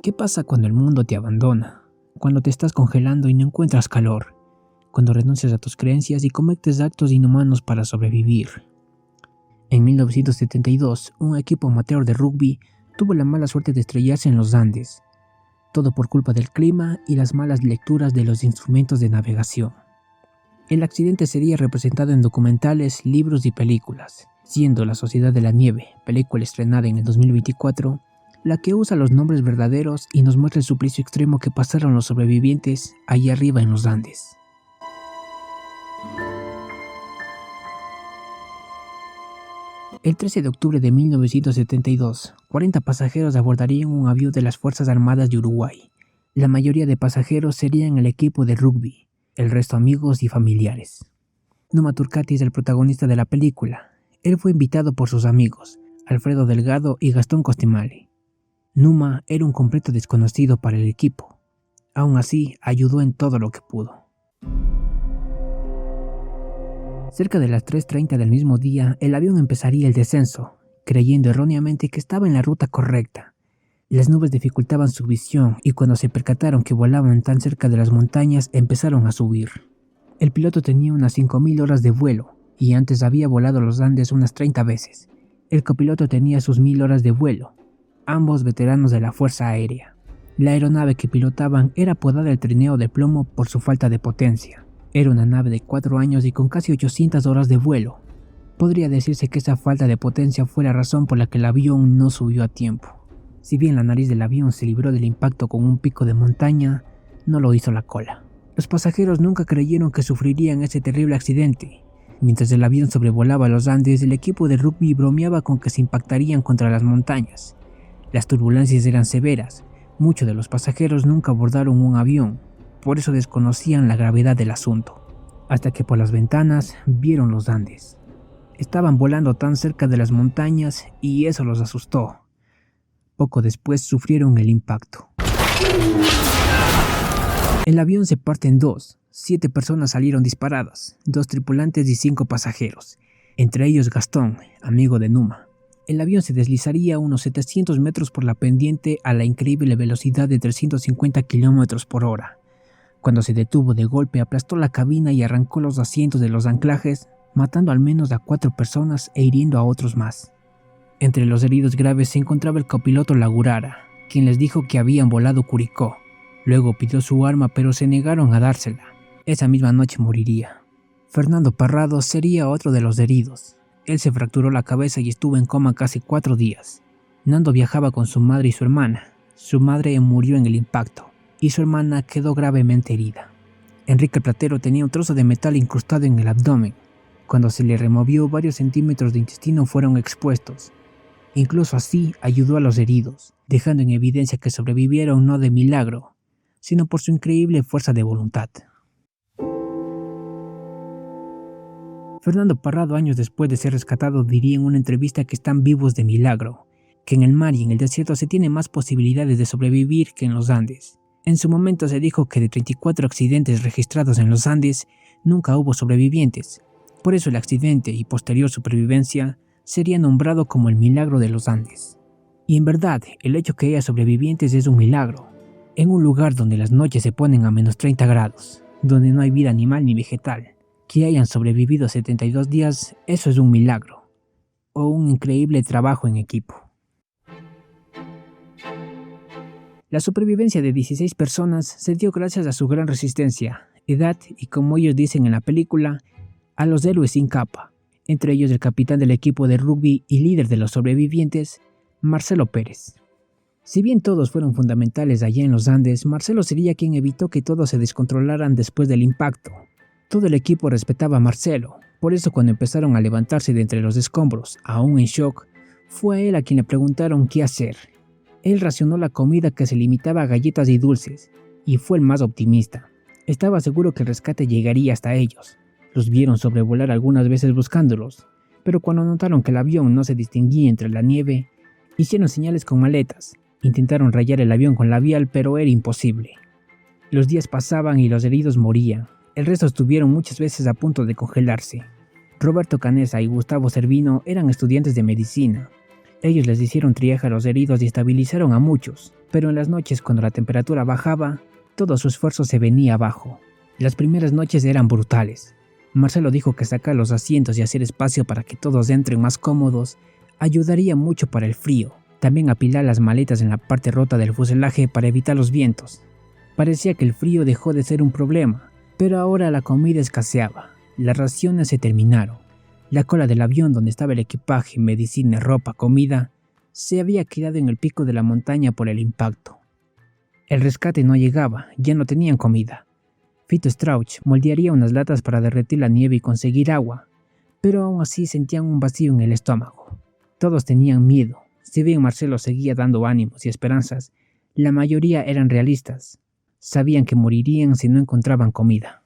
¿Qué pasa cuando el mundo te abandona? Cuando te estás congelando y no encuentras calor. Cuando renuncias a tus creencias y cometes actos inhumanos para sobrevivir. En 1972, un equipo amateur de rugby tuvo la mala suerte de estrellarse en los Andes. Todo por culpa del clima y las malas lecturas de los instrumentos de navegación. El accidente sería representado en documentales, libros y películas, siendo La Sociedad de la Nieve, película estrenada en el 2024, la que usa los nombres verdaderos y nos muestra el suplicio extremo que pasaron los sobrevivientes allá arriba en los Andes. El 13 de octubre de 1972, 40 pasajeros abordarían un avión de las Fuerzas Armadas de Uruguay. La mayoría de pasajeros serían el equipo de rugby, el resto amigos y familiares. Numa Turcati es el protagonista de la película. Él fue invitado por sus amigos, Alfredo Delgado y Gastón Costimale. Numa era un completo desconocido para el equipo. Aún así, ayudó en todo lo que pudo. Cerca de las 3:30 del mismo día, el avión empezaría el descenso, creyendo erróneamente que estaba en la ruta correcta. Las nubes dificultaban su visión y cuando se percataron que volaban tan cerca de las montañas, empezaron a subir. El piloto tenía unas 5.000 horas de vuelo y antes había volado los Andes unas 30 veces. El copiloto tenía sus 1.000 horas de vuelo, ambos veteranos de la Fuerza Aérea. La aeronave que pilotaban era apodada el Trineo de Plomo por su falta de potencia. Era una nave de 4 años y con casi 800 horas de vuelo. Podría decirse que esa falta de potencia fue la razón por la que el avión no subió a tiempo. Si bien la nariz del avión se libró del impacto con un pico de montaña, no lo hizo la cola. Los pasajeros nunca creyeron que sufrirían ese terrible accidente. Mientras el avión sobrevolaba los Andes, el equipo de rugby bromeaba con que se impactarían contra las montañas. Las turbulencias eran severas. Muchos de los pasajeros nunca abordaron un avión. Por eso desconocían la gravedad del asunto, hasta que por las ventanas vieron los Andes. Estaban volando tan cerca de las montañas y eso los asustó. Poco después sufrieron el impacto. El avión se parte en dos. 7 personas salieron disparadas, 2 tripulantes y 5 pasajeros, entre ellos Gastón, amigo de Numa. El avión se deslizaría unos 700 metros por la pendiente a la increíble velocidad de 350 km por hora. Cuando se detuvo de golpe, aplastó la cabina y arrancó los asientos de los anclajes, matando al menos a 4 personas e hiriendo a otros más. Entre los heridos graves se encontraba el copiloto Lagurara, quien les dijo que habían volado Curicó. Luego pidió su arma, pero se negaron a dársela. Esa misma noche moriría. Fernando Parrado sería otro de los heridos. Él se fracturó la cabeza y estuvo en coma casi 4 días. Nando viajaba con su madre y su hermana. Su madre murió en el impacto y su hermana quedó gravemente herida. Enrique Platero tenía un trozo de metal incrustado en el abdomen. Cuando se le removió, varios centímetros de intestino fueron expuestos. Incluso así ayudó a los heridos, dejando en evidencia que sobrevivieron no de milagro, sino por su increíble fuerza de voluntad. Fernando Parrado, años después de ser rescatado, diría en una entrevista que están vivos de milagro, que en el mar y en el desierto se tiene más posibilidades de sobrevivir que en los Andes. En su momento se dijo que de 34 accidentes registrados en los Andes, nunca hubo sobrevivientes. Por eso el accidente y posterior supervivencia sería nombrado como el milagro de los Andes. Y en verdad, el hecho que haya sobrevivientes es un milagro. En un lugar donde las noches se ponen a menos 30 grados, donde no hay vida animal ni vegetal, que hayan sobrevivido 72 días, eso es un milagro, o un increíble trabajo en equipo. La supervivencia de 16 personas se dio gracias a su gran resistencia, edad y, como ellos dicen en la película, a los héroes sin capa, entre ellos el capitán del equipo de rugby y líder de los sobrevivientes, Marcelo Pérez. Si bien todos fueron fundamentales allá en los Andes, Marcelo sería quien evitó que todos se descontrolaran después del impacto. Todo el equipo respetaba a Marcelo, por eso cuando empezaron a levantarse de entre los escombros, aún en shock, fue a él a quien le preguntaron qué hacer. Él racionó la comida que se limitaba a galletas y dulces, y fue el más optimista. Estaba seguro que el rescate llegaría hasta ellos. Los vieron sobrevolar algunas veces buscándolos, pero cuando notaron que el avión no se distinguía entre la nieve, hicieron señales con maletas. Intentaron rayar el avión con labial, pero era imposible. Los días pasaban y los heridos morían. El resto estuvieron muchas veces a punto de congelarse. Roberto Canessa y Gustavo Cervino eran estudiantes de medicina. Ellos les hicieron triaje a los heridos y estabilizaron a muchos. pero en las noches cuando la temperatura bajaba, todo su esfuerzo se venía abajo. Las primeras noches eran brutales. Marcelo dijo que sacar los asientos y hacer espacio para que todos entren más cómodos ayudaría mucho para el frío. También apilar las maletas en la parte rota del fuselaje para evitar los vientos. Parecía que el frío dejó de ser un problema, pero ahora la comida escaseaba. Las raciones se terminaron. La cola del avión donde estaba el equipaje, medicina, ropa, comida, se había quedado en el pico de la montaña por el impacto. El rescate no llegaba, ya no tenían comida. Fito Strauch moldearía unas latas para derretir la nieve y conseguir agua, pero aún así sentían un vacío en el estómago. Todos tenían miedo. Si bien Marcelo seguía dando ánimos y esperanzas, la mayoría eran realistas. Sabían que morirían si no encontraban comida.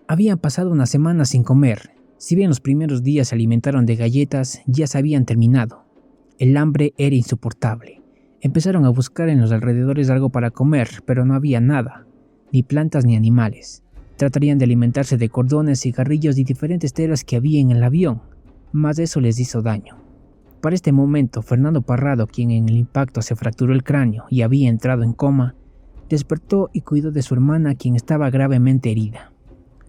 Habían pasado una semana sin comer. Si bien los primeros días se alimentaron de galletas, ya se habían terminado. El hambre era insoportable. Empezaron a buscar en los alrededores algo para comer, pero no había nada, ni plantas ni animales. Tratarían de alimentarse de cordones, cigarrillos y diferentes telas que había en el avión, mas eso les hizo daño. Para este momento, Fernando Parrado, quien en el impacto se fracturó el cráneo y había entrado en coma, despertó y cuidó de su hermana, quien estaba gravemente herida.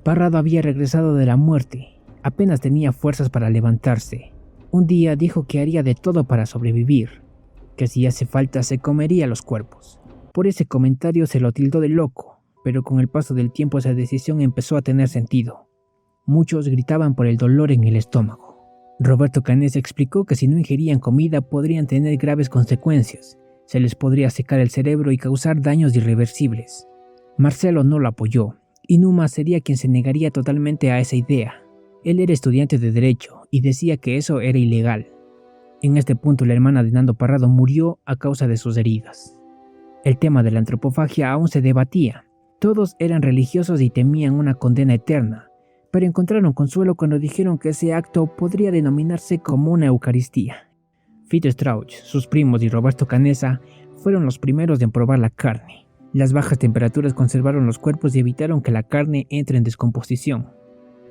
Parrado había regresado de la muerte, apenas tenía fuerzas para levantarse. Un día dijo que haría de todo para sobrevivir, que si hace falta se comería los cuerpos. Por ese comentario se lo tildó de loco, pero con el paso del tiempo esa decisión empezó a tener sentido. Muchos gritaban por el dolor en el estómago. Roberto Canessa explicó que si no ingerían comida podrían tener graves consecuencias, se les podría secar el cerebro y causar daños irreversibles. Marcelo no lo apoyó, y Numa sería quien se negaría totalmente a esa idea. Él era estudiante de Derecho y decía que eso era ilegal. En este punto la hermana de Nando Parrado murió a causa de sus heridas. El tema de la antropofagia aún se debatía. Todos eran religiosos y temían una condena eterna, pero encontraron consuelo cuando dijeron que ese acto podría denominarse como una Eucaristía. Fito Strauch, sus primos y Roberto Canessa fueron los primeros en probar la carne. Las bajas temperaturas conservaron los cuerpos y evitaron que la carne entre en descomposición.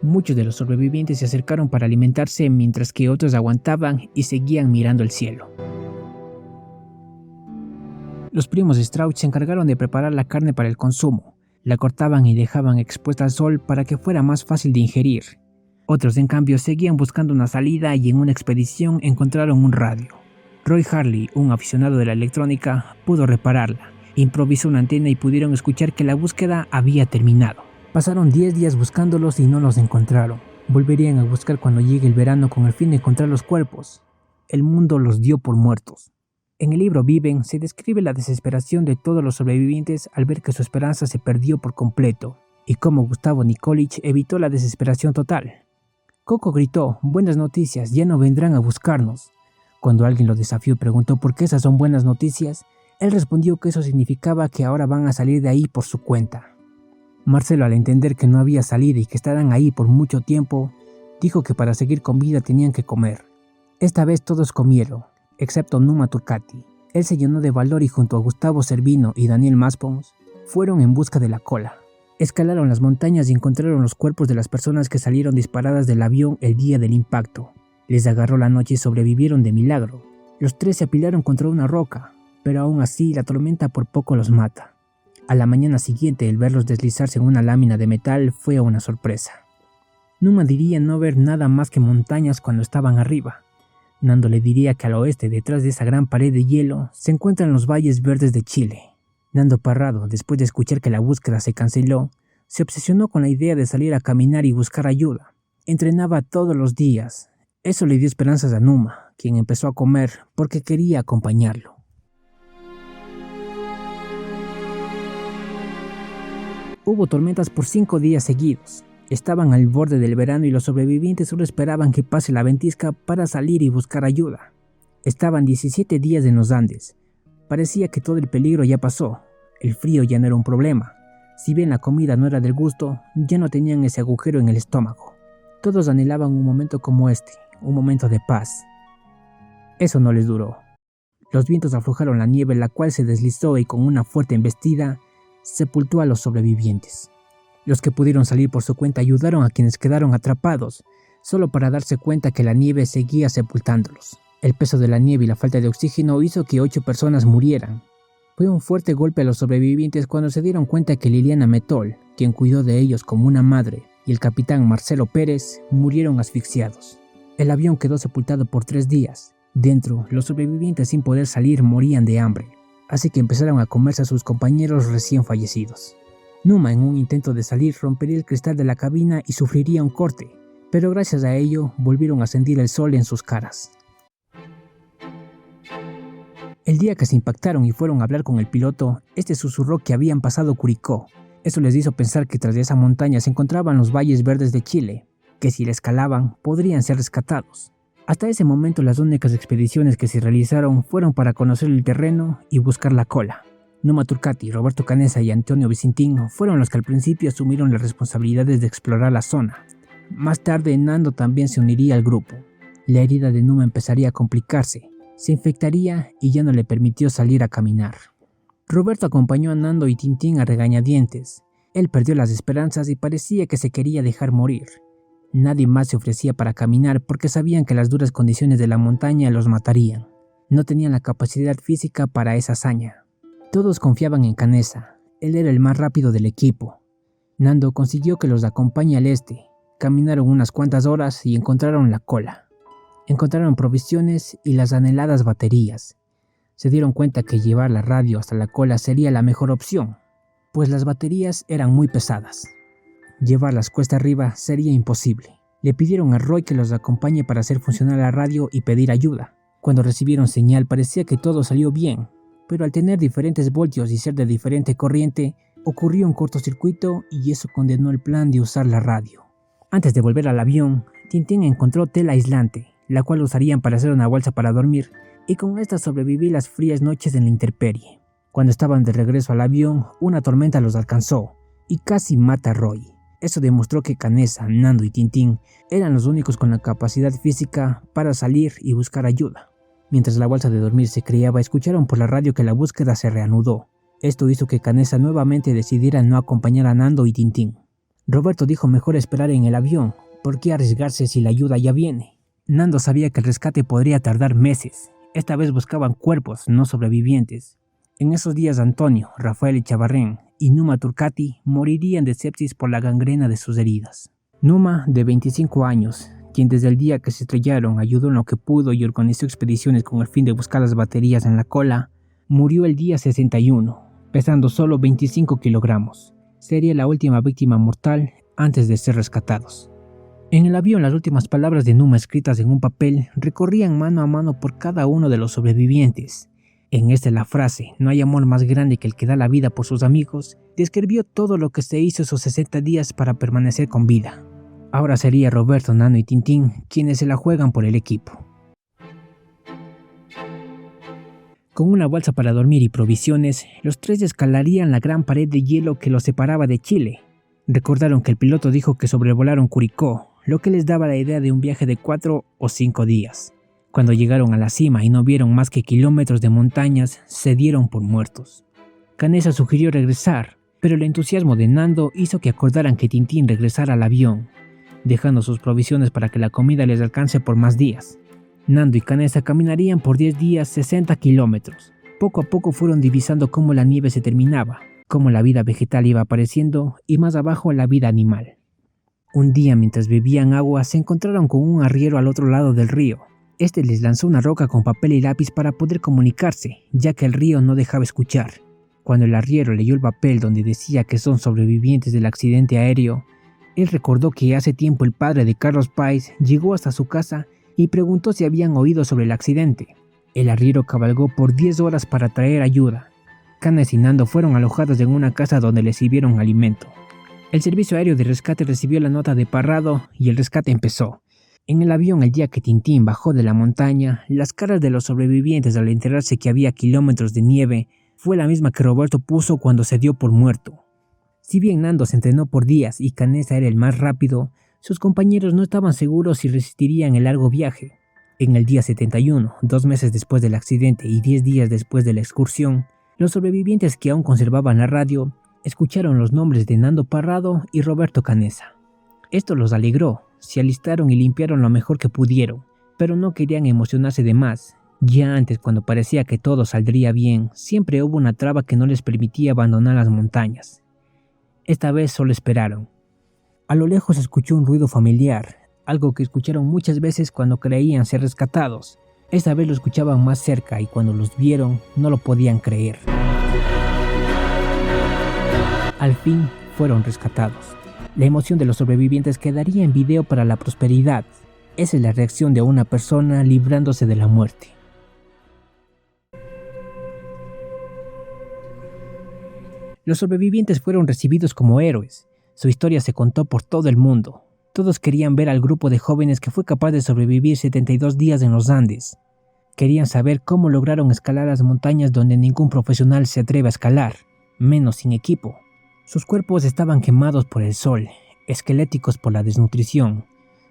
Muchos de los sobrevivientes se acercaron para alimentarse mientras que otros aguantaban y seguían mirando el cielo. Los primos Strauch se encargaron de preparar la carne para el consumo. La cortaban y dejaban expuesta al sol para que fuera más fácil de ingerir. Otros, en cambio, seguían buscando una salida y en una expedición encontraron un radio. Roy Harley, un aficionado de la electrónica, pudo repararla. Improvisó una antena y pudieron escuchar que la búsqueda había terminado. Pasaron 10 días buscándolos y no los encontraron. Volverían a buscar cuando llegue el verano con el fin de encontrar los cuerpos. El mundo los dio por muertos. En el libro Viven se describe la desesperación de todos los sobrevivientes al ver que su esperanza se perdió por completo, y cómo Gustavo Nikolic evitó la desesperación total. Coco gritó: «Buenas noticias, ya no vendrán a buscarnos». Cuando alguien lo desafió y preguntó por qué esas son buenas noticias, él respondió que eso significaba que ahora van a salir de ahí por su cuenta. Marcelo, al entender que no había salida y que estaban ahí por mucho tiempo, dijo que para seguir con vida tenían que comer. Esta vez todos comieron, excepto Numa Turcati. Él se llenó de valor y junto a Gustavo Cervino y Daniel Maspons fueron en busca de la cola. Escalaron las montañas y encontraron los cuerpos de las personas que salieron disparadas del avión el día del impacto. Les agarró la noche y sobrevivieron de milagro. Los tres se apilaron contra una roca, pero aún así la tormenta por poco los mata. A la mañana siguiente, el verlos deslizarse en una lámina de metal fue una sorpresa. Numa diría no ver nada más que montañas cuando estaban arriba. Nando le diría que al oeste, detrás de esa gran pared de hielo, se encuentran los valles verdes de Chile. Nando Parrado, después de escuchar que la búsqueda se canceló, se obsesionó con la idea de salir a caminar y buscar ayuda. Entrenaba todos los días. Eso le dio esperanzas a Numa, quien empezó a comer porque quería acompañarlo. Hubo tormentas por 5 días seguidos. Estaban al borde del verano y los sobrevivientes solo esperaban que pase la ventisca para salir y buscar ayuda. Estaban 17 días en los Andes. Parecía que todo el peligro ya pasó. El frío ya no era un problema. Si bien la comida no era del gusto, ya no tenían ese agujero en el estómago. Todos anhelaban un momento como este, un momento de paz. Eso no les duró. Los vientos aflojaron la nieve, la cual se deslizó y con una fuerte embestida sepultó a los sobrevivientes. Los que pudieron salir por su cuenta ayudaron a quienes quedaron atrapados, solo para darse cuenta que la nieve seguía sepultándolos. El peso de la nieve y la falta de oxígeno hizo que 8 personas murieran. Fue un fuerte golpe a los sobrevivientes cuando se dieron cuenta que Liliana Metol, quien cuidó de ellos como una madre, y el capitán Marcelo Pérez murieron asfixiados. El avión quedó sepultado por 3 días. Dentro, los sobrevivientes sin poder salir morían de hambre, así que empezaron a comerse a sus compañeros recién fallecidos. Numa, en un intento de salir, rompería el cristal de la cabina y sufriría un corte, pero gracias a ello volvieron a sentir el sol en sus caras. El día que se impactaron y fueron a hablar con el piloto, este susurró que habían pasado Curicó. Eso les hizo pensar que tras de esa montaña se encontraban los valles verdes de Chile, que si la escalaban podrían ser rescatados. Hasta ese momento las únicas expediciones que se realizaron fueron para conocer el terreno y buscar la cola. Numa Turcati, Roberto Canessa y Antonio Vicentín fueron los que al principio asumieron las responsabilidades de explorar la zona. Más tarde Nando también se uniría al grupo. La herida de Numa empezaría a complicarse, se infectaría y ya no le permitió salir a caminar. Roberto acompañó a Nando y Tintín a regañadientes. Él perdió las esperanzas y parecía que se quería dejar morir. Nadie más se ofrecía para caminar porque sabían que las duras condiciones de la montaña los matarían. No tenían la capacidad física para esa hazaña. Todos confiaban en Canessa, él era el más rápido del equipo. Nando consiguió que los acompañe al este. Caminaron unas cuantas horas y encontraron la cola. Encontraron provisiones y las anheladas baterías. Se dieron cuenta que llevar la radio hasta la cola sería la mejor opción, pues las baterías eran muy pesadas. Llevarlas cuesta arriba sería imposible. Le pidieron a Roy que los acompañe para hacer funcionar la radio y pedir ayuda. Cuando recibieron señal parecía que todo salió bien, pero al tener diferentes voltios y ser de diferente corriente, ocurrió un cortocircuito y eso condenó el plan de usar la radio. Antes de volver al avión, Tintín encontró tela aislante, la cual usarían para hacer una bolsa para dormir, y con esta sobreviví las frías noches en la intemperie. Cuando estaban de regreso al avión, una tormenta los alcanzó y casi mata a Roy. Eso demostró que Canessa, Nando y Tintín eran los únicos con la capacidad física para salir y buscar ayuda. Mientras la bolsa de dormir se criaba, escucharon por la radio que la búsqueda se reanudó. Esto hizo que Canessa nuevamente decidiera no acompañar a Nando y Tintín. Roberto dijo mejor esperar en el avión, ¿por qué arriesgarse si la ayuda ya viene? Nando sabía que el rescate podría tardar meses. Esta vez buscaban cuerpos, no sobrevivientes. En esos días Antonio, Rafael Echavarren y Numa Turcati morirían de sepsis por la gangrena de sus heridas. Numa, de 25 años, quien desde el día que se estrellaron ayudó en lo que pudo y organizó expediciones con el fin de buscar las baterías en la cola, murió el día 61, pesando solo 25 kilogramos. Sería la última víctima mortal antes de ser rescatados. En el avión, las últimas palabras de Numa escritas en un papel recorrían mano a mano por cada uno de los sobrevivientes. En la frase, no hay amor más grande que el que da la vida por sus amigos, describió todo lo que se hizo esos 60 días para permanecer con vida. Ahora sería Roberto, Nando y Tintín quienes se la juegan por el equipo. Con una bolsa para dormir y provisiones, los tres escalarían la gran pared de hielo que los separaba de Chile. Recordaron que el piloto dijo que sobrevolaron Curicó, lo que les daba la idea de un viaje de 4 o 5 días. Cuando llegaron a la cima y no vieron más que kilómetros de montañas, se dieron por muertos. Canessa sugirió regresar, pero el entusiasmo de Nando hizo que acordaran que Tintín regresara al avión, dejando sus provisiones para que la comida les alcance por más días. Nando y Canessa caminarían por 10 días 60 kilómetros. Poco a poco fueron divisando cómo la nieve se terminaba, cómo la vida vegetal iba apareciendo y más abajo la vida animal. Un día, mientras bebían agua, se encontraron con un arriero al otro lado del río. Este les lanzó una roca con papel y lápiz para poder comunicarse, ya que el río no dejaba escuchar. Cuando el arriero leyó el papel donde decía que son sobrevivientes del accidente aéreo, él recordó que hace tiempo el padre de Carlos Páez llegó hasta su casa y preguntó si habían oído sobre el accidente. El arriero cabalgó por 10 horas para traer ayuda. Canessa y Nando fueron alojados en una casa donde les sirvieron alimento. El servicio aéreo de rescate recibió la nota de Parrado y el rescate empezó. En el avión, el día que Tintín bajó de la montaña, las caras de los sobrevivientes al enterarse que había kilómetros de nieve fue la misma que Roberto puso cuando se dio por muerto. Si bien Nando se entrenó por días y Canessa era el más rápido, sus compañeros no estaban seguros si resistirían el largo viaje. En el día 71, 2 meses después del accidente y 10 días después de la excursión, los sobrevivientes que aún conservaban la radio escucharon los nombres de Nando Parrado y Roberto Canessa. Esto los alegró, se alistaron y limpiaron lo mejor que pudieron. pero no querían emocionarse de más. Ya antes, cuando parecía que todo saldría bien, siempre hubo una traba que no les permitía abandonar las montañas. Esta vez solo esperaron. A lo lejos se escuchó un ruido familiar, algo que escucharon muchas veces cuando creían ser rescatados. Esta vez lo escuchaban más cerca y cuando los vieron no lo podían creer. Al fin fueron rescatados. La emoción de los sobrevivientes quedaría en video para la prosperidad. Esa es la reacción de una persona librándose de la muerte. Los sobrevivientes fueron recibidos como héroes. Su historia se contó por todo el mundo. Todos querían ver al grupo de jóvenes que fue capaz de sobrevivir 72 días en los Andes. Querían saber cómo lograron escalar las montañas donde ningún profesional se atreve a escalar, menos sin equipo. Sus cuerpos estaban quemados por el sol, esqueléticos por la desnutrición.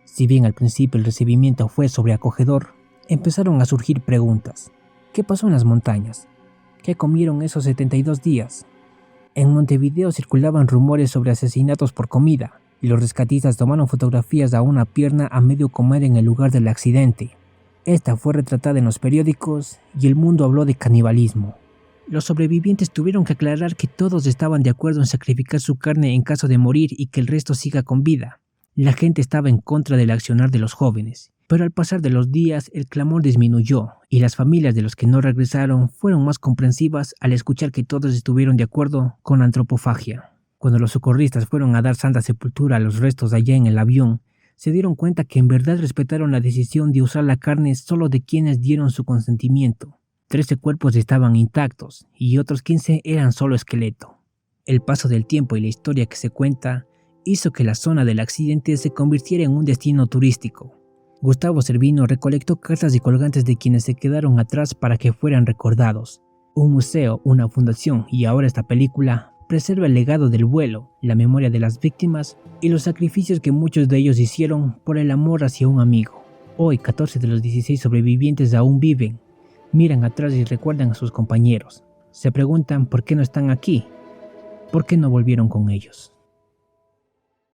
Si bien al principio el recibimiento fue sobreacogedor, empezaron a surgir preguntas. ¿Qué pasó en las montañas? ¿Qué comieron esos 72 días? En Montevideo circulaban rumores sobre asesinatos por comida, y los rescatistas tomaron fotografías a una pierna a medio comer en el lugar del accidente. Esta fue retratada en los periódicos y el mundo habló de canibalismo. Los sobrevivientes tuvieron que aclarar que todos estaban de acuerdo en sacrificar su carne en caso de morir y que el resto siga con vida. La gente estaba en contra del accionar de los jóvenes, pero al pasar de los días el clamor disminuyó y las familias de los que no regresaron fueron más comprensivas al escuchar que todos estuvieron de acuerdo con la antropofagia. Cuando los socorristas fueron a dar santa sepultura a los restos allá en el avión, se dieron cuenta que en verdad respetaron la decisión de usar la carne solo de quienes dieron su consentimiento. 13 cuerpos estaban intactos y otros 15 eran solo esqueleto. El paso del tiempo y la historia que se cuenta hizo que la zona del accidente se convirtiera en un destino turístico. Gustavo Cervino recolectó cartas y colgantes de quienes se quedaron atrás para que fueran recordados. Un museo, una fundación y ahora esta película preserva el legado del vuelo, la memoria de las víctimas y los sacrificios que muchos de ellos hicieron por el amor hacia un amigo. Hoy 14 de los 16 sobrevivientes aún viven, miran atrás y recuerdan a sus compañeros. Se preguntan por qué no están aquí, por qué no volvieron con ellos.